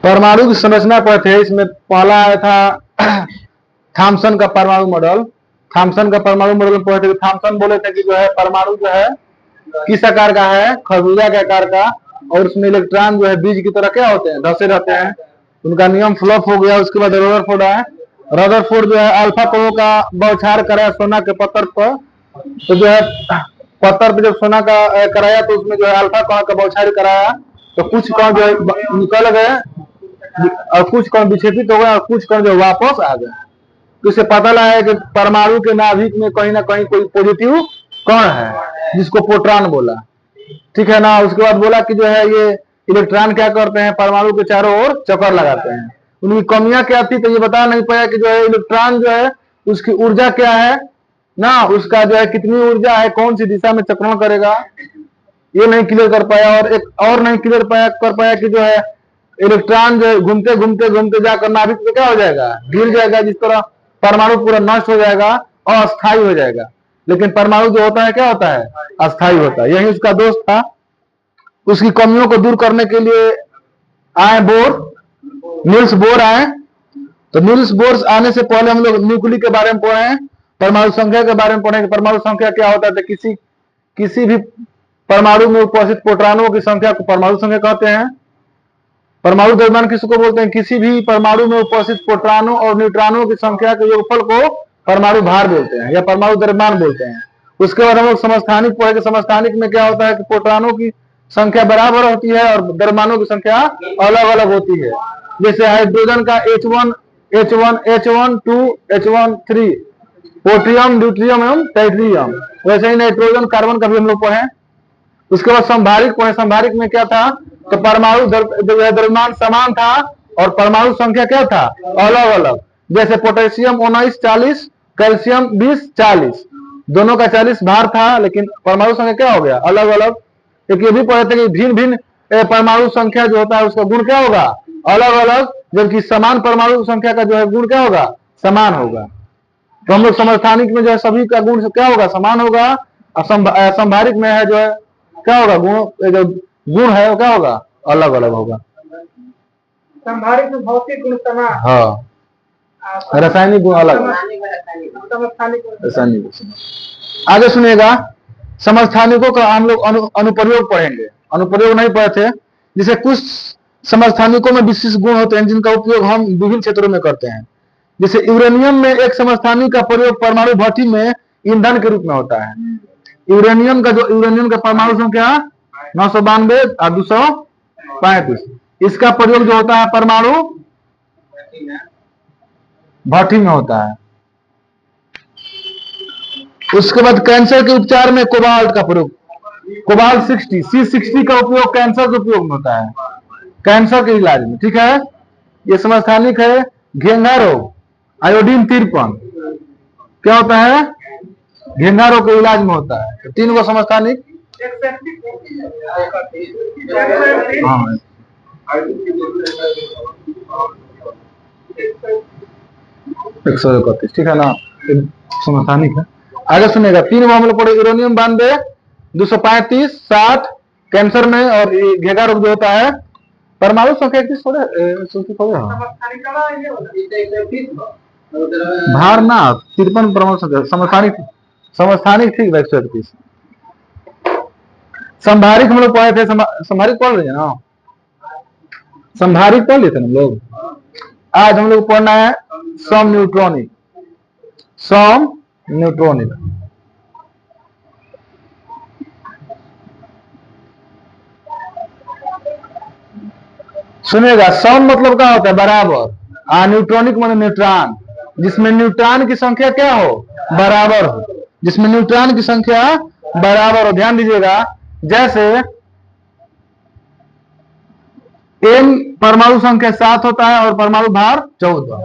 परमाणु की संरचना पर थे, इसमें पहला आया था थॉमसन का परमाणु मॉडल। थॉमसन का परमाणु मॉडल में पढ़े थे, थॉमसन बोले थे कि जो है परमाणु जो है किस आकार का है, खरबूजा के आकार का, और उसमें इलेक्ट्रॉन जो है बीज की तरह क्या होते हैं, धसे रहते हैं। उनका नियम फ्लॉप हो गया। उसके बाद रदरफोर्ड आया। रदरफोर्ड जो है अल्फा कणों का बौछार कराया सोना के पत्थर पर। तो जो है पत्थर पे जब सोना का कराया तो उसमें जो है अल्फा कण का बौछार कराया, तो कुछ कण जो है निकल गए और कुछ कण विक्षेपित हो गए और कुछ कण जो वापस आ गए। तो इससे पता लगा कि परमाणु के नाभिक में कहीं ना कहीं कोई पॉजिटिव कण है जिसको प्रोटॉन बोला, ठीक है ना। उसके बाद बोला कि जो है ये इलेक्ट्रॉन क्या करते हैं, परमाणु के चारों ओर चक्कर लगाते हैं। उनकी कमियां क्या थी तो ये बता नहीं पाया कि जो है इलेक्ट्रॉन जो है उसकी ऊर्जा क्या है ना, उसका जो है कितनी ऊर्जा है, कौन सी दिशा में चक्रण करेगा, ये नहीं क्लियर कर पाया। और एक और नहीं क्लियर कर पाया कि जो है इलेक्ट्रॉन जो है घूमते घूमते घूमते जाकर नाभिक में क्या हो जाएगा, गिर जाएगा, जिस तरह परमाणु पूरा नष्ट हो जाएगा और अस्थायी हो जाएगा। लेकिन परमाणु जो होता है क्या होता है, अस्थायी होता है। यही उसका दोष था। उसकी कमियों को दूर करने के लिए आए बोर, नील्स बोर आए। तो नील्स बोर आने से पहले हम लोग न्यूक्ली के बारे में पढ़े, परमाणु संख्या के बारे में पढ़े। परमाणु संख्या क्या होता है, तो किसी भी परमाणु में उपस्थित प्रोटॉनों की संख्या को परमाणु संख्या कहते हैं। परमाणु द्रव्यमान किसको बोलते हैं, किसी भी परमाणु में उपस्थित प्रोटॉनों और न्यूट्रॉनों की संख्या के योगफल को परमाणु भार बोलते हैं या परमाणु द्रव्यमान बोलते हैं। उसके बाद हम लोग समस्थानिक पढ़ेंगे। समस्थानिक में क्या होता है कि प्रोटॉनों की संख्या बराबर होती है और द्रव्यमानों की संख्या अलग अलग होती है। जैसे हाइड्रोजन का H1 H1 H1 2 H1 3, पोट्रियम deuterium एवं टाइट्रियम। वैसे ही नाइट्रोजन कार्बन का भी हम लोग पढ़े। उसके बाद संभारिक पढ़े। संभारिक में क्या था, तो परमाणु द्रव्यमान समान था और परमाणु संख्या क्या था, अलग अलग। जैसे पोटेशियम 19 40, कैल्शियम 20 40, दोनों का 40 भार था, लेकिन परमाणु संख्या क्या हो गया, अलग अलग। एक ये भी पढ़े थे कि भिन्न भिन्न परमाणु संख्या जो होता है उसका गुण क्या होगा, अलग अलग, जबकि समान परमाणु संख्या का जो है गुण क्या होगा, समान होगा। तो हम लोग समस्थानिक में जो है सभी का गुण क्या होगा, समान होगा। और संभारिक में है जो है क्या होगा, गुण जो गुण है वो क्या होगा, अलग अलग होगा। संभारिक में भौतिक गुण समान, हाँ, रासायनिक गुण अलग, रासायनिक गुण। आगे सुनिएगा, समस्थानिकों का हम लोग अनुप्रयोग पढ़ेंगे। अनुप्रयोग नहीं पढ़े थे। जैसे कुछ समस्थानिकों में विशिष्ट गुण होते हैं जिनका उपयोग हम विभिन्न क्षेत्रों में करते हैं। जैसे यूरेनियम में एक समस्थानिक का प्रयोग परमाणु भट्टी में ईंधन के रूप में होता है। यूरेनियम का परमाणु संख्या 992 और 235, इसका प्रयोग जो होता है परमाणु भट्टी में होता है। उसके बाद कैंसर के उपचार में कोबाल्ट का प्रयोग, कोबाल्ट 60 C60 का उपयोग कैंसर के उपयोग में होता है, कैंसर के इलाज में, ठीक है। ये समस्थानिक है। घेंघा रोग, आयोडीन 53 क्या होता है, घेंघा रोग के इलाज में होता है। तो 3 गो समस्थानिक। हाँ, 131, ठीक है ना, समस्थानिक है। आगे सुनेगा, 3 हम लोग पढ़े, यूरेनियम 92, 235, 60 कैंसर में, और घेंघा रोग जो होता है परमाणु संख्या 31 भार ना 53 परमाणु संख्या। समस्थानिक ठीक 131। संभारिक हम लोग पढ़े थे, संभारिक पढ़ रहे हैं ना, संभारिक पढ़ लेते हम लोग। आज हम लोग पढ़ना है सम न्यूट्रॉनिक। सम न्यूट्रॉनिक सुनेगा। सम मतलब क्या होता है, बराबर। न्यूट्रॉनिक मतलब न्यूट्रॉन, जिसमें न्यूट्रॉन की संख्या क्या हो, बराबर हो, जिसमें न्यूट्रॉन की संख्या बराबर हो। ध्यान दीजिएगा, जैसे n परमाणु संख्या 7 होता है और परमाणु भार 14।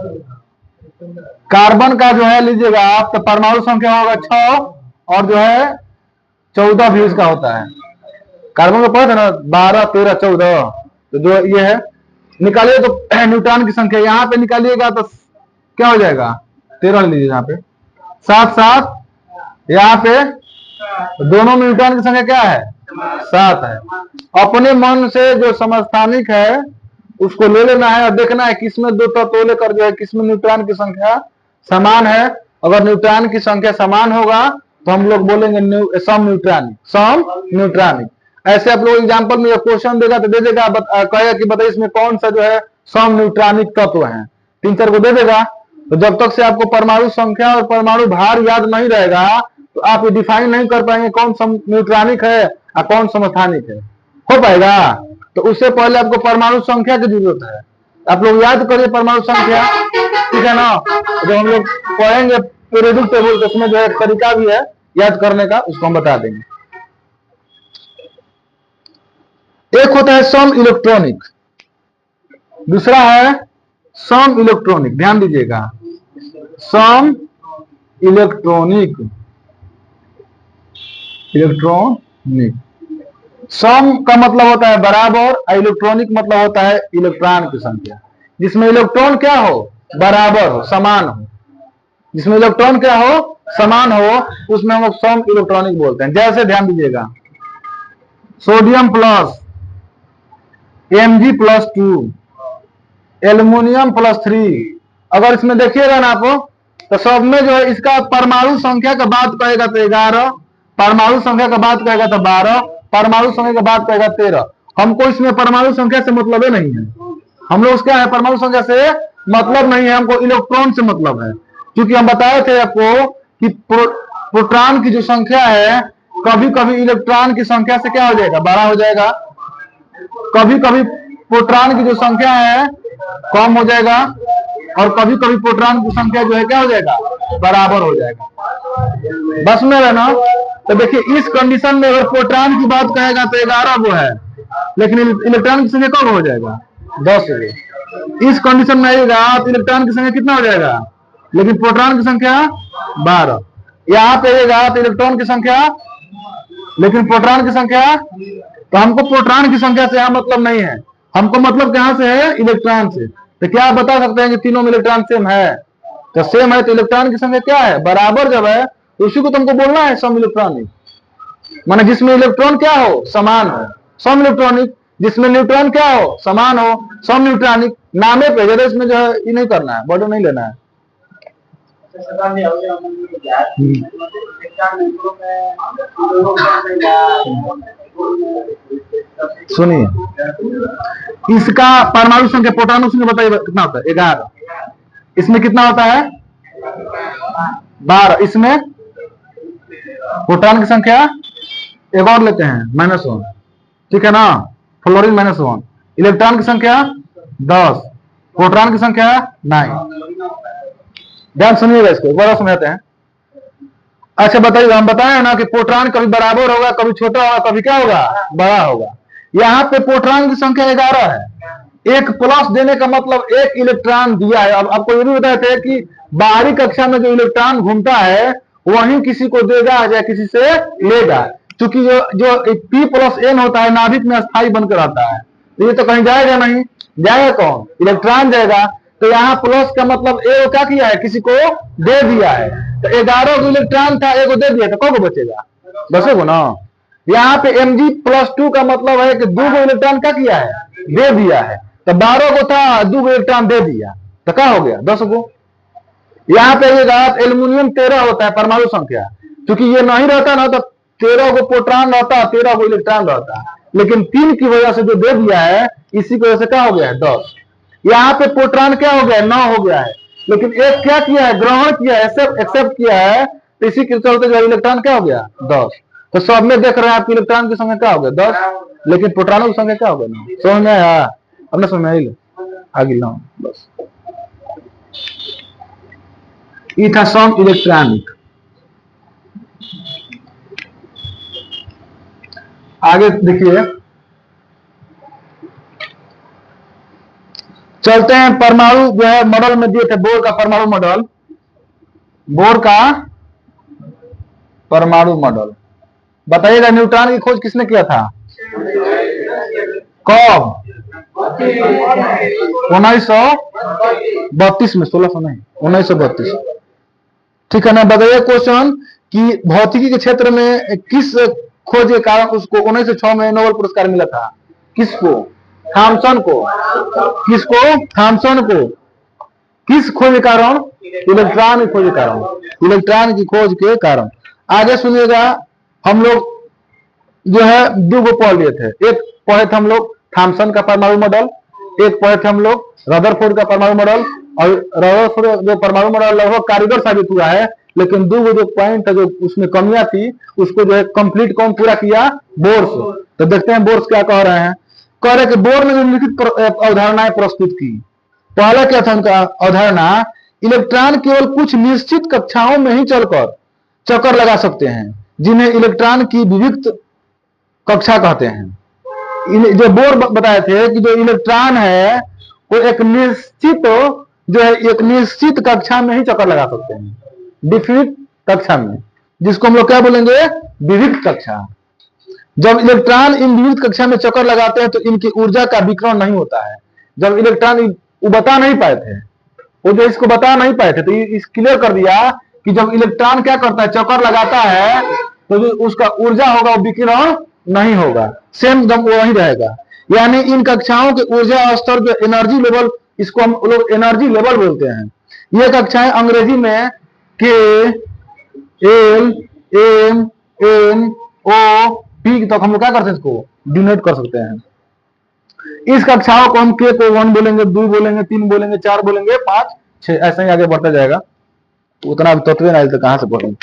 कार्बन का जो है लीजिएगा आप, तो परमाणु संख्या होगा 6 और जो है 14 भी उसका होता है। कार्बन का पता ना 12 13 14, तो जो ये है निकालिए तो न्यूट्रॉन की संख्या यहाँ पे निकालिएगा तो क्या हो जाएगा, 13 लीजिए यहाँ पे, 7 7 यहाँ पे, दोनों में न्यूट्रॉन की संख्या क्या है, 7 है। अपने मन से जो समस्थानिक है उसको ले लेना है और देखना है किसमें दो तत्व लेकर जो है किसमें न्यूट्रॉन की संख्या समान है। अगर न्यूट्रॉन की संख्या समान होगा तो हम लोग बोलेंगे सम न्यूट्रॉनिक। ऐसे आप लोग एग्जाम्पल में क्वेश्चन देगा तो दे देगा, कहेगा कि बताइए इसमें कौन सा जो है सम न्यूट्रॉनिक तत्व है, 3-4 को दे देगा। तो जब तक से आपको परमाणु संख्या और परमाणु भार याद नहीं रहेगा तो आप ये डिफाइन नहीं कर पाएंगे कौन सम न्यूट्रॉनिक है और कौन समस्थानिक है। हो पाएगा? तो उससे पहले आपको परमाणु संख्या की जरूरत है। आप लोग याद करिए परमाणु संख्या, ठीक है ना। जब हम लोग पढ़ेंगे पीरियोडिक टेबल तो उसमें जो है तरीका भी है याद करने का, उसको हम बता देंगे। एक होता है सम इलेक्ट्रॉनिक, दूसरा है सम इलेक्ट्रॉनिक। ध्यान दीजिएगा, सम इलेक्ट्रॉनिक सम का मतलब होता है बराबर और इलेक्ट्रॉनिक मतलब होता है इलेक्ट्रॉन की संख्या। जिसमें इलेक्ट्रॉन क्या हो, बराबर हो, समान हो। जिसमें इलेक्ट्रॉन क्या हो, समान हो, उसमें हम लोग सम इलेक्ट्रॉनिक बोलते हैं। जैसे ध्यान दीजिएगा, सोडियम प्लस Mg+2, एल्युमिनियम +3। अगर इसमें देखिएगा ना आप तो सब में जो है इसका परमाणु संख्या का बात कहेगा तो 11, परमाणु संख्या का बात कहेगा तो 12, परमाणु संख्या का बात कहेगा 13। हमको इसमें परमाणु संख्या से मतलब ही नहीं है। हम लोग क्या है, परमाणु संख्या से मतलब नहीं है, हमको इलेक्ट्रॉन से मतलब है। क्योंकि हम बताए थे आपको कि प्रोटॉन की जो संख्या है कभी कभी इलेक्ट्रॉन की संख्या से क्या हो जाएगा, बड़ा हो जाएगा। कभी कभी प्रोटॉन की जो संख्या है कम हो जाएगा और कभी कभी प्रोटॉन की संख्या जो है क्या हो जाएगा, बराबर हो जाएगा। बस में रहना। तो देखिए इस कंडीशन में अगर प्रोटॉन की बात कहेगा तो 11 गो है, लेकिन इलेक्ट्रॉन की संख्या कब हो जाएगा, 10 गो। इस कंडीशन में आएगा तो इलेक्ट्रॉन की संख्या कितना हो जाएगा, लेकिन प्रोटॉन की संख्या 12। यहाँ पे आएगा तो इलेक्ट्रॉन की संख्या लेकिन प्रोटॉन की संख्या। तो हमको प्रोटॉन की संख्या से यहाँ मतलब नहीं है, हमको मतलब कहां से है, इलेक्ट्रॉन से। तो क्या आप बता सकते हैं कि तीनों में इलेक्ट्रॉन सेम है? तो सेम है तो इलेक्ट्रॉन की संख्या क्या है, बराबर जब है तो उसी को तुमको बोलना है सम इलेक्ट्रॉनिक। माने जिसमें इलेक्ट्रॉन क्या हो, समान हो, सम इलेक्ट्रॉनिक। जिसमें न्यूट्रॉन क्या हो, समान हो, सम न्यूट्रॉनिक। नामे पे जरा इसमें जो है ये नहीं करना है, बॉर्डर नहीं लेना है। सुनिए, इसका परमाणु संख्या प्रोटॉन संख्या बताइए कितना होता है, 11। इसमें कितना होता है, 12। इसमें प्रोटॉन की संख्या एक और लेते हैं -1, ठीक है ना, फ्लोरीन -1। इलेक्ट्रॉन की संख्या 10, प्रोटॉन की संख्या 9। ध्यान सुनिएगा, इसको बड़ा समझाते हैं। अच्छा बताइए, हम बताए ना कि प्रोटॉन कभी बराबर होगा, कभी छोटा होगा, कभी क्या होगा, बड़ा होगा। यहाँ पे प्रोटॉन की संख्या 11 है। एक प्लस देने का मतलब एक इलेक्ट्रॉन दिया है। अब आपको ये भी बताए थे कि बाहरी कक्षा में जो इलेक्ट्रॉन घूमता है वही किसी को देगा या किसी से लेगा। क्योंकि जो P+N होता है नाभिक में स्थायी बनकर रहता है, तो ये तो कहीं जाएगा नहीं। जाएगा कौन, इलेक्ट्रॉन जाएगा। तो यहाँ प्लस का मतलब ए क्या किया है, किसी को दे दिया है। तो 11 को इलेक्ट्रॉन था, ए को दे दिया, तो कौन को बचेगा, 10 को ना। यहाँ पे Mg+2 का मतलब है कि 2 को इलेक्ट्रॉन क्या किया है, दे दिया है। तो 12 को था, 2 को इलेक्ट्रॉन दे दिया, तो क्या हो गया, 10 को। यहाँ पे ये एल्युमिनियम 13 होता है परमाणु संख्या। क्योंकि ये नहीं रहता ना तो 13 को प्रोटॉन रहता, 13 को इलेक्ट्रॉन रहता। लेकिन 3 की वजह से जो दे दिया है, इसी की वजह से क्या हो गया है, 10। यहाँ पे प्रोटॉन क्या हो गया, 9 हो गया है। लेकिन एक क्या किया है, ग्रहण किया है, एक्सेप्ट किया है। तो इसी के चलते जो इलेक्ट्रॉन क्या हो गया, 10। तो सब में देख रहे हैं आपकी इलेक्ट्रॉन की संख्या क्या हो गया, 10। लेकिन प्रोटॉनों की संख्या क्या हो गया, 9। समझ में आया, अपने समझ में आई आगे लो बस। ये था सम इलेक्ट्रॉनिक। आगे देखिए, चलते हैं परमाणु जो है मॉडल में दिए थे, बोर का परमाणु मॉडल। बोर का परमाणु मॉडल बताइएगा, न्यूट्रॉन की खोज किसने किया था, कब, 1932 में, 1600 नहीं, 1932। ठीक है ना। बताइए क्वेश्चन कि भौतिकी के क्षेत्र में किस खोज के कारण उसको 1906 में नोबेल पुरस्कार मिला था, किसको, थॉमसन को, किसको? थॉमसन को। किस खोज के कारण? इलेक्ट्रॉन की खोज के कारण, इलेक्ट्रॉन की खोज के कारण। आगे सुनिएगा, हम लोग जो है दो गो पढ़ लिए थे। एक पढ़े थे हम लोग थॉमसन का परमाणु मॉडल, एक पढ़े थे हम लोग रदरफोर्ड का परमाणु मॉडल। और रदरफोर्ड जो परमाणु मॉडल लगभग कारीगर साबित हुआ है, लेकिन दो जो पॉइंट है जो उसमें कमियां थी उसको जो है कंप्लीट कौन पूरा किया? बोर्स। तो देखते हैं बोर्स क्या कह रहे हैं। कह रहे कि बोर ने जो लिखित अवधारणाएं प्रस्तुत की, पहला क्या था उनका अवधारणा? इलेक्ट्रॉन केवल कुछ निश्चित कक्षाओं में ही चलकर चक्कर लगा सकते हैं, जिन्हें इलेक्ट्रॉन की विविक्त कक्षा कहते हैं। जो बोर बताए थे कि जो इलेक्ट्रॉन है वो एक निश्चित कक्षा में ही चक्कर लगा सकते हैं, डिफिनिट कक्षा में, जिसको हम लोग क्या बोलेंगे? विविक्त कक्षा। जब इलेक्ट्रॉन इन विविक्त कक्षा में चक्कर लगाते हैं तो इनकी ऊर्जा का विकिरण नहीं होता है। जब इलेक्ट्रॉन वो बता नहीं पाए थे, वो जो इसको बता नहीं पाए थे, तो इस क्लियर कर दिया कि जब इलेक्ट्रॉन क्या करता है? चक्कर लगाता है, तो जो उसका ऊर्जा होगा वो विकिरण नहीं होगा, सेम जब वही रहेगा। यानी इन कक्षाओं के ऊर्जा स्तर जो एनर्जी लेवल, इसको हम लोग एनर्जी लेवल बोलते हैं। ये कक्षाएं अंग्रेजी में के, एल, एम, एन, ओ, पी तक हम लोग क्या करते हैं? इसको डिनोट कर सकते हैं। इस कक्षाओं को हम के को 1 बोलेंगे, 2 बोलेंगे, 3 बोलेंगे, 4 बोलेंगे, 5, 6, ऐसे ही आगे बढ़ता जाएगा। उतना तत्व नहीं तो कहां से पढ़ेंगे?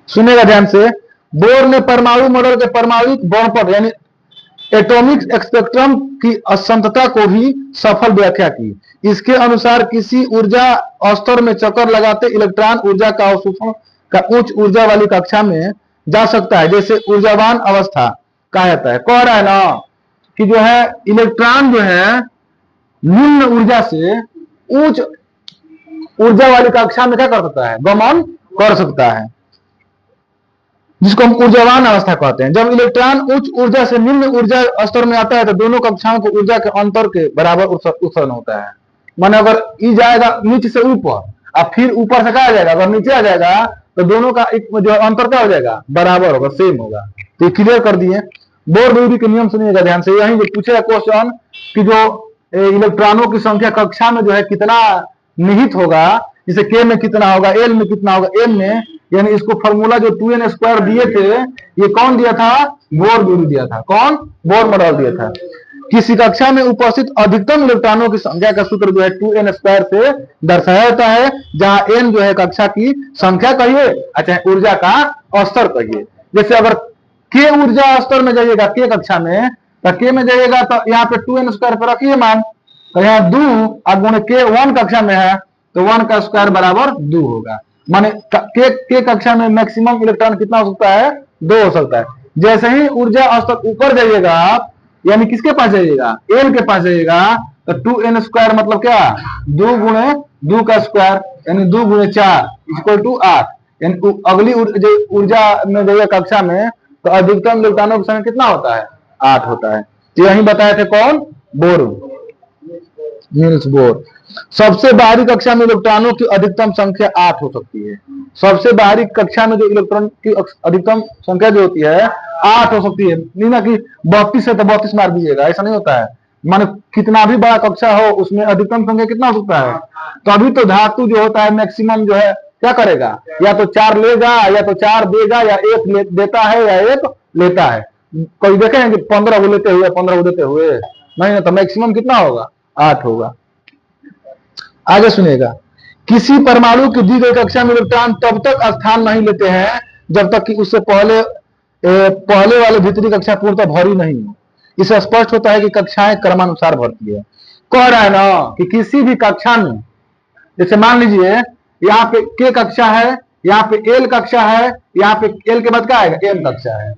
सुनेगा ध्यान से। बोर ने परमाणु मॉडल के परमाणुक वर्णपट यानी एटॉमिक स्पेक्ट्रम की असंतता को भी सफल व्याख्या की। इसके अनुसार किसी ऊर्जा स्तर में चक्कर लगाते इलेक्ट्रॉन ऊर्जा का अवशोषण का उच्च ऊर्जा वाली कक्षा में जा सकता है, जैसे ऊर्जावान अवस्था कहा जाता है। कह रहा है ना कि जो है इलेक्ट्रॉन जो है निम्न ऊर्जा से उच्च ऊर्जा वाली कक्षा में क्या कर सकता है? गमन कर सकता है, जिसको हम ऊर्जावान अवस्था कहते हैं। जब इलेक्ट्रॉन उच्च ऊर्जा से निम्न ऊर्जा स्तर में आता है तो दोनों कक्षाओं को ऊर्जा के अंतर के बराबर उत्सर्जन होता है। माने अगर ई जाएगा नीचे से ऊपर और फिर ऊपर से क्या आ जाएगा? अगर नीचे आ जाएगा तो दोनों का एक जो अंतर क्या हो जाएगा? बराबर होगा, सेम होगा। तो क्लियर कर दिए। बोर दूरी के नियम सुनिएगा ध्यान से। यही जो पूछेगा क्वेश्चन कि जो इलेक्ट्रॉनों की संख्या कक्षा में जो है कितना निहित होगा, जैसे के में कितना होगा, एल में कितना होगा, एम में, यानी इसको फॉर्मूला जो 2n² दिए थे, ये कौन दिया था? बोर दूरी दिया था। कौन? बोर मॉडल दिया था। किसी कक्षा में उपस्थित अधिकतम इलेक्ट्रॉनों की संख्या का सूत्र जो है 2n² से दर्शाया जाता है, जहां n जो है कक्षा की संख्या कहिए, अच्छा ऊर्जा का स्तर कहिए। जैसे अगर के ऊर्जा स्तर में जाइएगा, के कक्षा में, तो के में जाइएगा तो यहाँ पे 2n² पर रखिए मान, तो यहाँ 2 गुणे के 1 कक्षा में है तो 1 का स्क्वायर बराबर 2 होगा। माने के कक्षा में मैक्सिमम इलेक्ट्रॉन कितना हो सकता है? 2 हो सकता है। जैसे ही ऊर्जा स्तर ऊपर जाइएगा आप, यानी किसके पास जाइएगा? एल के पास जाइएगा, तो 2n² मतलब क्या? 2 गुणे 2 का स्क्वायर यानी 2 गुणे 4 इक्वल टू 8। यानी अगली ऊर्जा में जाइए कक्षा में तो अधिकतम इलेक्ट्रॉनों की संख्या कितना होता है? 8 होता है। तो यही बताए थे कौन? Bore, Niels Bohr. सबसे बाहरी कक्षा में इलेक्ट्रॉनों की अधिकतम संख्या 8 हो सकती है। सबसे बाहरी कक्षा में जो इलेक्ट्रॉन की अधिकतम संख्या जो होती है 8 हो सकती है। नहीं ना कि 32 है तो 32 मार दीजिएगा, ऐसा नहीं होता है। माने कितना भी बड़ा कक्षा हो उसमें अधिकतम संख्या कितना हो सकता है? तो अभी तो धातु जो होता है मैक्सिमम जो है क्या करेगा? या तो 4 लेगा, या तो 4 देगा, या 1 देता है, या 1 लेता है। कोई देखे कि 15 को लेते हुए 15 को देते हुए नहीं, तो मैक्सिमम कितना होगा? 8 होगा। आगे सुनिएगा। किसी परमाणु की दी गई कक्षा में इलेक्ट्रॉन तब तक स्थान नहीं लेते हैं जब तक कि उससे पहले वाले भीतरी कक्षा पूर्णतः भरी नहीं हो। इससे स्पष्ट होता है कि कक्षाएं क्रमानुसार भरती है। कह रहा है ना कि किसी भी कक्षा में, जैसे मान लीजिए यहाँ पे के कक्षा है, यहाँ पे एल कक्षा है, यहाँ पे एल के बाद क्या आएगा? एम कक्षा है।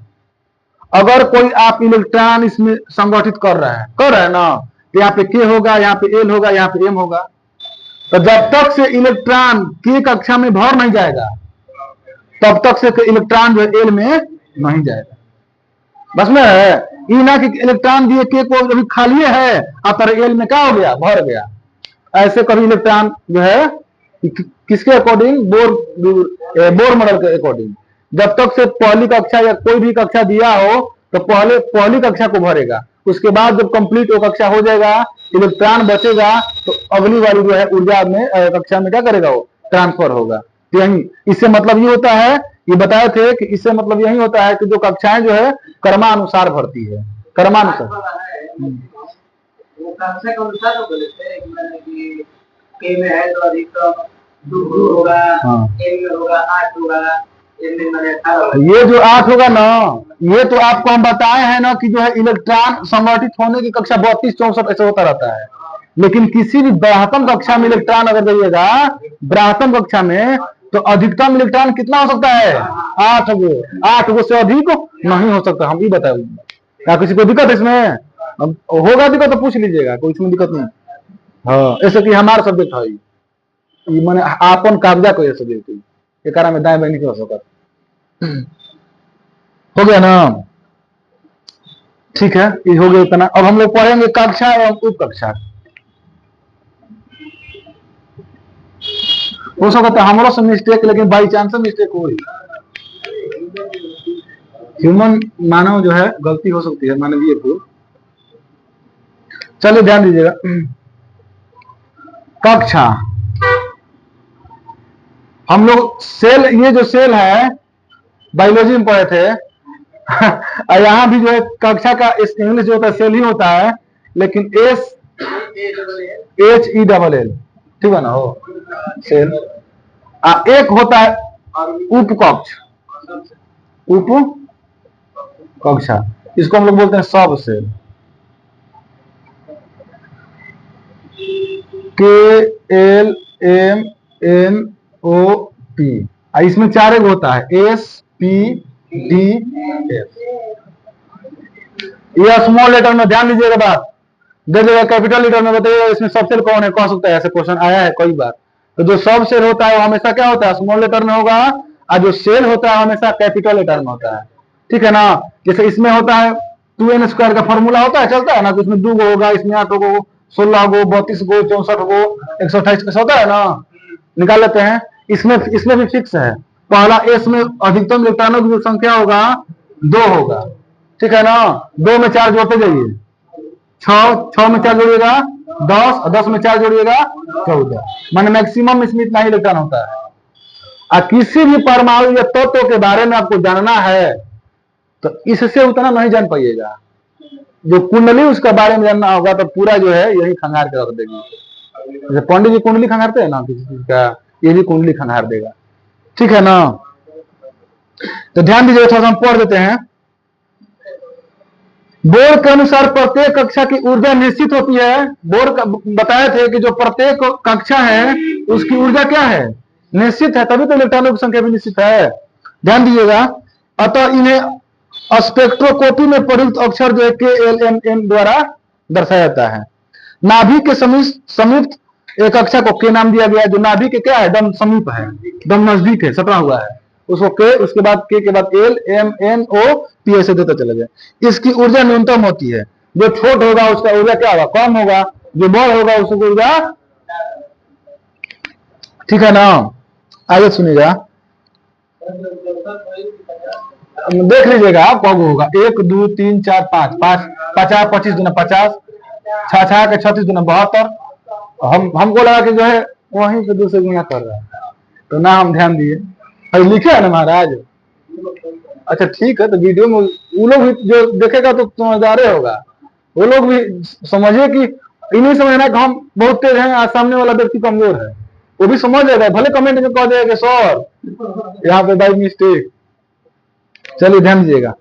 अगर कोई आप इलेक्ट्रॉन इसमें संगठित कर रहे हैं ना, तो यहाँ पे के होगा, यहाँ पे एल होगा, यहाँ पे एम होगा। तो जब तक से इलेक्ट्रॉन के कक्षा में भर नहीं जाएगा तब तक से इलेक्ट्रॉन जो एल में नहीं जाएगा। बस में है ये ना कि इलेक्ट्रॉन दिए के को अभी खाली है और एल में क्या हो गया? भर गया। ऐसे कभी इलेक्ट्रॉन जो है किसके अकॉर्डिंग? बोर मॉडल के अकॉर्डिंग। जब तक से पहली कक्षा या कोई भी कक्षा दिया हो तो पहले पहली कक्षा को भरेगा, उसके बाद जब कंप्लीट वो कक्षा हो जाएगा, इलेक्ट्रॉन बचेगा, तो अगली वाली जो है ऊर्जा में कक्षा में क्या करेगा, वो ट्रांसफर होगा। तो यही इससे मतलब ये होता है, ये बताए थे कि इससे मतलब यही होता है कि जो कक्षाएं जो है कर्मानुसार भरती है, कर्मानुसार। वो कक्षा के अनुसार तो बोलते हैं कि मैंने कि के में है तो अधिकतम 2 होगा, ए में होगा 8 होगा, ए में मैंने 18 होगा। ये जो 8 होगा ना, ये तो आपको हम बताए हैं ना कि जो है इलेक्ट्रॉन संगठित होने की कक्षा 32 64 ऐसे होता रहता है। लेकिन किसी भी ब्राह्मण कक्षा में इलेक्ट्रॉन अगर जाइएगा ब्राह्मण कक्षा में, तो अधिकतम इलेक्ट्रॉन कितना हो सकता है, 8 गो से अधिक नहीं हो सकता। हम भी बताए, क्या किसी को दिक्कत है इसमें? अब होगा दिक्कत तो पूछ लीजिएगा, कोई इसमें दिक्कत नहीं। हाँ, ऐसे कि हमारा सब्जेक्ट है ये, मैंने आपन कागजा को ये सब्जेक्ट है, ये कारण में दाएं बाएं नहीं हो सकता। हो गया ना, ठीक है, ये हो गया इतना। अब हम लोग पढ़ेंगे कक्षा एवं उप कक्षा। हो सकता है हमारा से मिस्टेक, लेकिन बाई चांस मिस्टेक हो रही, ह्यूमन मानव जो है गलती हो सकती है, मानवीय को। चलिए ध्यान दीजिएगा, कक्षा हम लोग सेल, ये जो सेल है बायोलॉजी में पढ़े थे और यहाँ भी जो है कक्षा का इंग्लिश जो होता है सेल ही होता है, लेकिन SHELL, ठीक है ना, हो सेल। एक होता है उपकक्ष, उप कक्षा, इसको हम लोग बोलते हैं सब सेल, KLMNOP। इसमें 4 होता है SPDF। ये स्मॉल लेटर में ध्यान दीजिएगा बात, दे देगा कैपिटल लेटर में बताइएगा इसमें सब सेल कौन है, कह सकता है, ऐसे क्वेश्चन आया है कई बार। तो जो सब सेल होता है वो हमेशा क्या होता है, स्मॉल लेटर में होगा, और जो सेल होता है हमेशा कैपिटल लेटर में होता है, ठीक है ना। जैसे इसमें होता है 2n² का फॉर्मूला होता है, चलता है ना, तो इसमें 2 गो होगा, इसमें 8 गो, 16 गो, 32 गो, 64 गो, 128 कैसे होता है ना, निकाल लेते हैं। इसमें भी फिक्स है, पहला एस में अधिकतम इलेक्ट्रॉनों की जो संख्या होगा 2 होगा, ठीक है ना। 2 में 4 जोड़ते जाइए, 6 में 4 जोड़िएगा 10, और 10 में 4 जोड़िएगा 14, माने मैक्सिमम इसमें इतना ही इलेक्ट्रॉन होता है। और किसी भी परमाणु या तत्व के बारे में आपको जानना है तो इससे उतना नहीं जान पाइएगा, जो कुंडली उसके बारे में जानना होगा तो पूरा जो है यही खंगार के रख देगी। जैसे पंडित जी कुंडली खंगारते हैं ना किसी चीज का, ये भी कुंडली खंगार देगा, ठीक है ना। तो ध्यान दीजिए, थोड़ा हम पढ़ देते हैं। बोर के अनुसार प्रत्येक कक्षा की ऊर्जा निश्चित होती है। बोर बताए थे कि जो प्रत्येक कक्षा है उसकी ऊर्जा क्या है, निश्चित है, तभी तो इलेक्ट्रॉनों की संख्या भी निश्चित है। ध्यान दीजिएगा, अतः इन्हें स्पेक्ट्रोस्कोपी में प्रयुक्त अक्षर जो है KLMN द्वारा दर्शाया जाता है। नाभि के समीप एक कक्षा को के नाम दिया गया, जो नाभि के क्या है, दम समीप है, दम नजदीक है, सटा हुआ है, उसको के, उसके बाद के बाद LMNOP ऐसे देता चला जाए। इसकी ऊर्जा न्यूनतम होती है, जो छोट होगा उसका ऊर्जा क्या होगा, कम होगा, जो बड़ होगा उसकी ऊर्जा, ठीक है ना। आगे सुनिएगा, देख लीजिएगा आप कब होगा, 1 2 3 4 5 5 50 25 दूना 50, 6 के 36 दूना 72। हमको लगा कि जो है वहीं से दूसरे गुना कर रहा है, तो ना हम ध्यान दिए, अरे लिखे है ना महाराज। अच्छा ठीक है, तो वीडियो में वो लोग भी जो देखेगा तो समझदार होगा, वो लोग भी समझे कि इन्हीं समझना कि हम बहुत तेज हैं आज सामने वाला व्यक्ति कमजोर है, वो भी समझ जाएगा, भले कमेंट में कह देगा सर यहाँ पे बाई मिस्टेक। चलिए ध्यान दीजिएगा,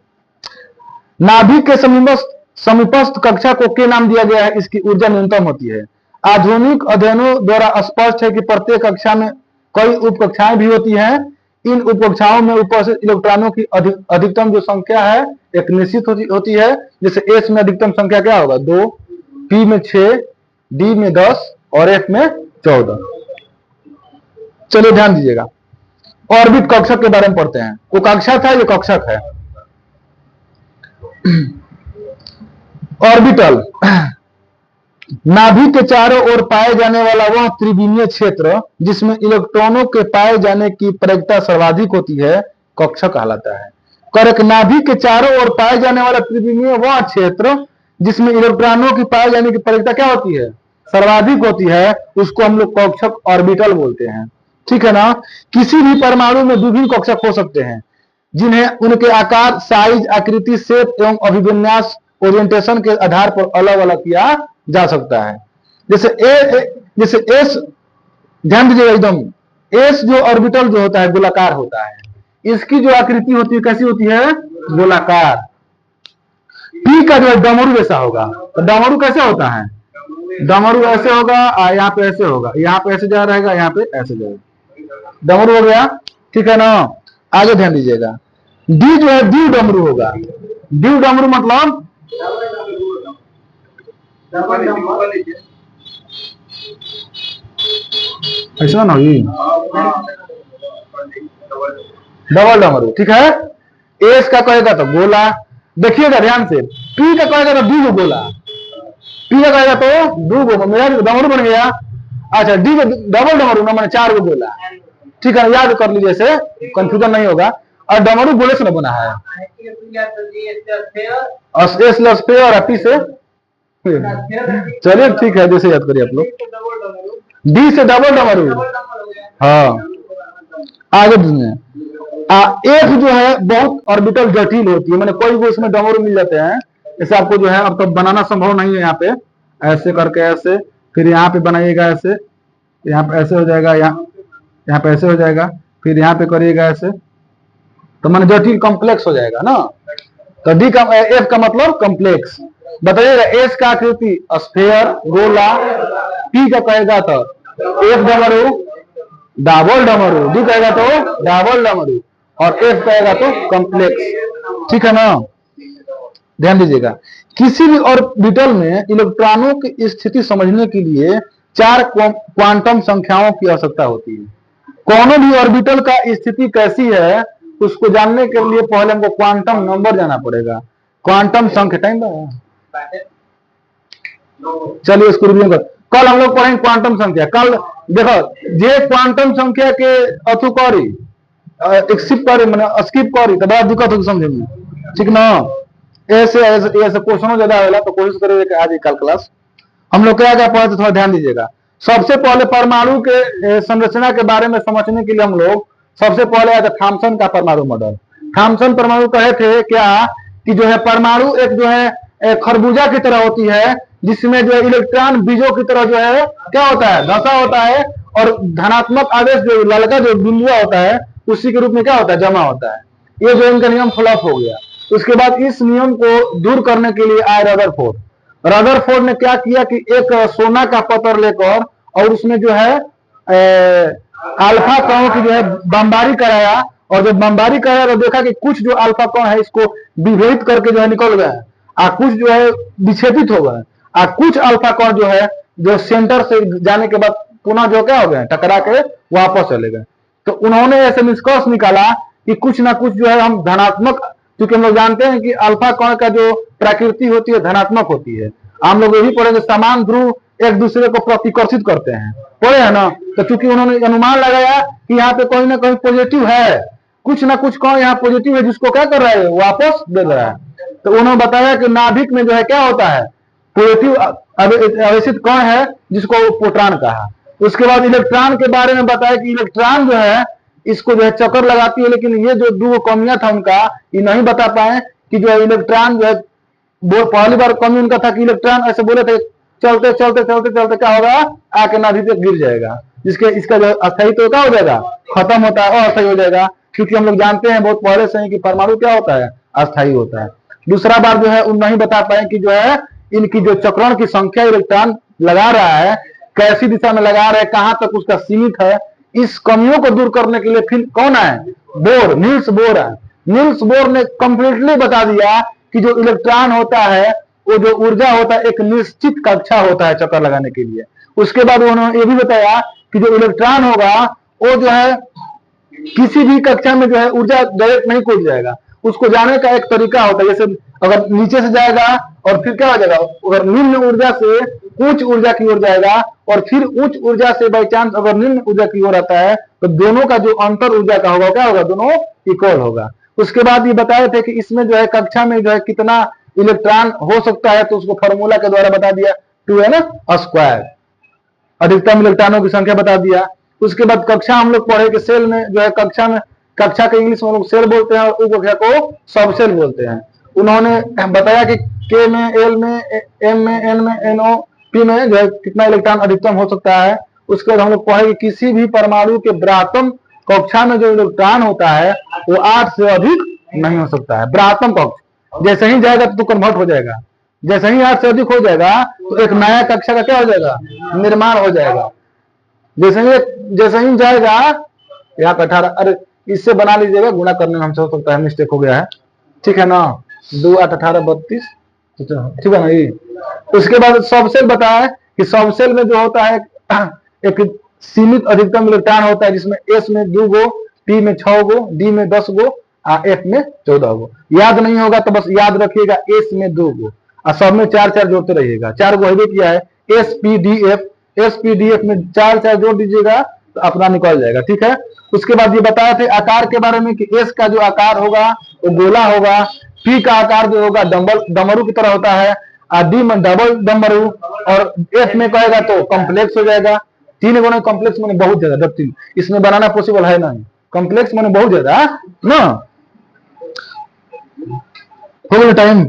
नाभिक के समीपस्थ कक्षा को के नाम दिया गया है, इसकी ऊर्जा न्यूनतम होती है। आधुनिक अध्ययनों द्वारा स्पष्ट है कि प्रत्येक कक्षा में कई उप कक्षाएं भी होती हैं। इन उप कक्षाओं में उपस्थित इलेक्ट्रॉनों की अधिकतम जो संख्या है एक निश्चित होती है। जैसे एस में अधिकतम संख्या क्या होगा, 2, पी में 6, डी में 10 और एफ में 14। चलिए ध्यान दीजिएगा, ऑर्बिट कक्षक के बारे में पढ़ते हैं। वो कक्षा था, ये कक्षक है। ऑर्बिटल, नाभि के चारों ओर पाए जाने वाला वह त्रिविमीय क्षेत्र जिसमें इलेक्ट्रॉनों के पाए जाने की प्रवृत्ति सर्वाधिक होती है, कक्षक कहलाता है। करक, नाभि के चारों ओर पाए जाने वाला त्रिविमीय वह क्षेत्र जिसमें इलेक्ट्रॉनों की पाई जाने की प्रवृत्ति क्या होती है, सर्वाधिक होती है, उसको हम लोग कक्षक ऑर्बिटल बोलते हैं। ठीक है ना। किसी भी परमाणु में विभिन्न कक्षक हो सकते हैं जिन्हें उनके आकार, साइज, आकृति, शेप एवं अभिविन्यास, ओरिएंटेशन के आधार पर अलग अलग किया जा सकता है। जैसे एस, ध्यान दीजिएगा एकदम, एस जो ऑर्बिटल जो होता है गोलाकार होता है, इसकी जो आकृति होती है कैसी होती है, गोलाकार। पी का जो है डमरू जैसा होगा। तो डमरू कैसे होता है, डमरू ऐसे होगा, यहाँ पे ऐसे होगा, यहाँ पे ऐसे जा रहेगा, यहाँ पे ऐसे जाएगा, डमरू हो गया। ठीक है ना। आगे ध्यान दीजिएगा, डी जो है डी डमरू होगा। डी डमरू मतलब ऐसा ना होगी, डबल डमरू। ठीक है। एस का कहेगा तो गोला, देखिएगा ध्यान से, पी का कहेगा तो डी को गोला, पी का कहेगा तो दो गो, मेरा डमरू बन गया। अच्छा, डी का डबल डमरू ना, मैंने 4 गो गोला। ठीक है, याद कर लीजिए, से कंफ्यूजन नहीं होगा। और डमरू गोले से बना है, एस प्लस पे और पी से। चलिए ठीक है, जैसे याद करिए आप लोग, डी से डबल डमरू। हाँ, आगे एक जो है बहुत ऑर्बिटल जटिल होती है, मैंने कोई भी उसमें डमरू मिल जाते हैं। जैसे आपको जो है अब तो बनाना संभव नहीं है, यहाँ पे ऐसे करके ऐसे, फिर यहाँ पे बनाइएगा ऐसे, यहाँ पे ऐसे हो जाएगा, यहाँ पे ऐसे हो जाएगा, फिर यहाँ पे करिएगा ऐसे, तो मैंने जटिल कॉम्प्लेक्स हो जाएगा ना। तो डी का, एफ का मतलब कॉम्प्लेक्स। बताइएगा, एस का आकृति स्फेयर, गोला, पी का कहेगा तो एफ डमरू, डबल डमरू, डी कहेगा तो डबल डमरू, और एफ कहेगा तो कॉम्प्लेक्स। ठीक है ना। ध्यान दीजिएगा, किसी भी ऑर्बिटल में इलेक्ट्रॉनों की स्थिति समझने के लिए 4 क्वांटम संख्याओं की आवश्यकता होती है। कोनो भी ऑर्बिटल का स्थिति कैसी है उसको जानने के लिए पहले हमको क्वांटम नंबर जाना पड़ेगा, क्वांटम संख्या। टाइम चलिए इसको रिव्यू कर, कल हम लोग पढ़ेंगे क्वांटम संख्या। कल देखो, जे क्वांटम संख्या के अथु करी स्किप करी तो बड़ा दिक्कत होगी समझे में। ठीक ना। ऐसे क्वेश्चनों ज्यादा आएगा, तो कोशिश करेंगे आज कल क्लास हम लोग क्या पढ़े, तो थोड़ा ध्यान दीजिएगा। सबसे पहले परमाणु के संरचना के बारे में समझने के लिए हम लोग सबसे पहले आया था थॉमसन का परमाणु मॉडल। थॉमसन परमाणु कहे थे क्या कि जो है परमाणु एक जो है खरबूजा की तरह होती है, जिसमें जो है इलेक्ट्रॉन बीजों की तरह जो है क्या होता है, धंसा होता है, और धनात्मक आवेश जो ललका जो बिंदुआ होता है उसी के रूप में क्या होता है, जमा होता है। ये जो इनका नियम फ्लॉप हो गया। उसके बाद इस नियम को दूर करने के लिए आए रदरफोर्ड। रदरफोर्ड ने क्या किया कि एक सोना का पत्थर लेकर और उसमें जो है अल्फा कणों की जो है बमबारी कराया, और जब बमबारी कराया तो देखा कि कुछ जो अल्फा कण है इसको विभेदित करके जो है निकल गए, और कुछ जो है विच्छेदित हो गए, और कुछ अल्फा कण जो है जो सेंटर से जाने के बाद पुनः जो क्या हो गए, टकरा के वापस चले गए। तो उन्होंने ऐसे निष्कर्ष निकाला कि कुछ ना कुछ जो है हम धनात्मक, क्योंकि हम लोग जानते हैं कि अल्फा कण का जो प्रकृति होती है धनात्मक होती है। हम लोग यही पढ़ेंगे, समान ध्रुव एक दूसरे को प्रतिकर्षित करते हैं, पढ़े है ना। तो चूंकि उन्होंने अनुमान लगाया कि यहाँ पे कोई ना कोई पॉजिटिव है, कुछ ना कुछ कण यहाँ पॉजिटिव है, जिसको क्या कर रहा है, वापस दे रहा है। तो उन्होंने बताया कि नाभिक में जो है क्या होता है, पॉजिटिव आवेशित कण है जिसको प्रोटॉन कहा। उसके बाद इलेक्ट्रॉन के बारे में बताया कि इलेक्ट्रॉन जो है इसको जो है चक्कर लगाती है, लेकिन ये जो 2 कमियां था उनका, ये नहीं बता पाए कि जो इलेक्ट्रॉन जो है, पहली बार कमी उनका था कि इलेक्ट्रॉन ऐसे बोले थे चलते चलते चलते चलते क्या होगा, आके नाभिक पे गिर जाएगा, जिसके इसका जो अस्थायी तो क्या हो जाएगा, खत्म होता है, अस्थायी हो जाएगा। क्योंकि हम लोग जानते हैं बहुत पहले से ही कि परमाणु क्या होता है, अस्थायी होता है। दूसरा बार जो है नहीं बता पाए कि जो है इनकी जो चक्रण की संख्या इलेक्ट्रॉन लगा रहा है, कैसी दिशा में लगा रहा है, कहां तक उसका सीमित है। इस कमियों को दूर करने के लिए फिर कौन है, बोर, नील्स बोर है। नील्स बोर ने कंप्लीटली बता दिया कि जो इलेक्ट्रॉन होता है, वो जो ऊर्जा होता है एक निश्चित कक्षा होता है चक्कर लगाने के लिए। उसके बाद उन्होंने ये भी बताया कि जो इलेक्ट्रॉन होगा वो जो है किसी भी कक्षा में जो है ऊर्जा डायरेक्ट नहीं कूद जाएगा, उसको जाने का एक तरीका होता है। जैसे अगर नीचे से जाएगा और फिर क्या हो जाएगा, अगर निम्न ऊर्जा से उच्च ऊर्जा की ओर जाएगा, और फिर उच्च ऊर्जा से बाई चांस अगर निम्न ऊर्जा की ओर आता है, तो दोनों का जो अंतर ऊर्जा का होगा क्या होगा, दोनों इक्वल होगा। उसके बाद ये बताए थे कि इसमें जो है कक्षा में जो है कितना इलेक्ट्रॉन हो सकता है तो उसको फॉर्मूला के द्वारा बता दिया 2n²। अधिकतम इलेक्ट्रॉनों की संख्या बता दिया। उसके बाद कक्षा हम लोग पढ़े कि सेल में जो है कक्षा के इंग्लिश में हम लोग सेल बोलते हैं और उपकक्षा को सब सेल बोलते हैं। उन्होंने बताया कि के में, एल में, एम में, एन में, एनओ, पी में जो है कितना इलेक्ट्रॉन अधिकतम हो सकता है। उसके बाद हम लोग पढ़े कि किसी भी परमाणु के ब्रातम कक्षा में जो इलेक्ट्रॉन होता है वो 8 से अधिक नहीं हो सकता है। ब्रातम कक्ष जैसे ही जाएगा तो कन्वर्ट हो जाएगा, जैसे ही 8 से अधिक हो जाएगा तो एक नया कक्षा का क्या हो जाएगा, निर्माण हो जाएगा। जैसे ही जाएगा यहाँ पे 18, अरे इससे बना लीजिएगा, गुणा करने में हमसे हो सकता है मिस्टेक हो गया है, ठीक है ना। 2 8 18 32, ठीक है ना। ये उसके बाद सबसेल बताया कि सबसेल में जो होता है एक सीमित अधिकतम इलेक्ट्रॉन होता है जिसमें एस में 2 गो, पी में 6 गो, डी में 10 गो, एफ में 14 गो। याद नहीं होगा तो बस याद रखिएगा एस में 2 गो और सब में 4 4 जोड़ते रहिएगा। 4 गो है किया है S P D F, S P D F में 4 4 जोड़ दीजिएगा तो अपना निकल जाएगा, ठीक है। उसके बाद ये बताया थे आकार के बारे में कि एस का जो आकार होगा वो गोला होगा, पी का आकार जो होगा डमरू की तरह होता है, डी में डबल डमरू, और एफ में कहेगा तो कॉम्प्लेक्स हो जाएगा। 3 गुना कॉम्प्लेक्स मैंने बहुत ज्यादा, जब इसमें बनाना पॉसिबल है नहीं, कॉम्प्लेक्स मैंने बहुत ज्यादा ना। हो गया टाइम।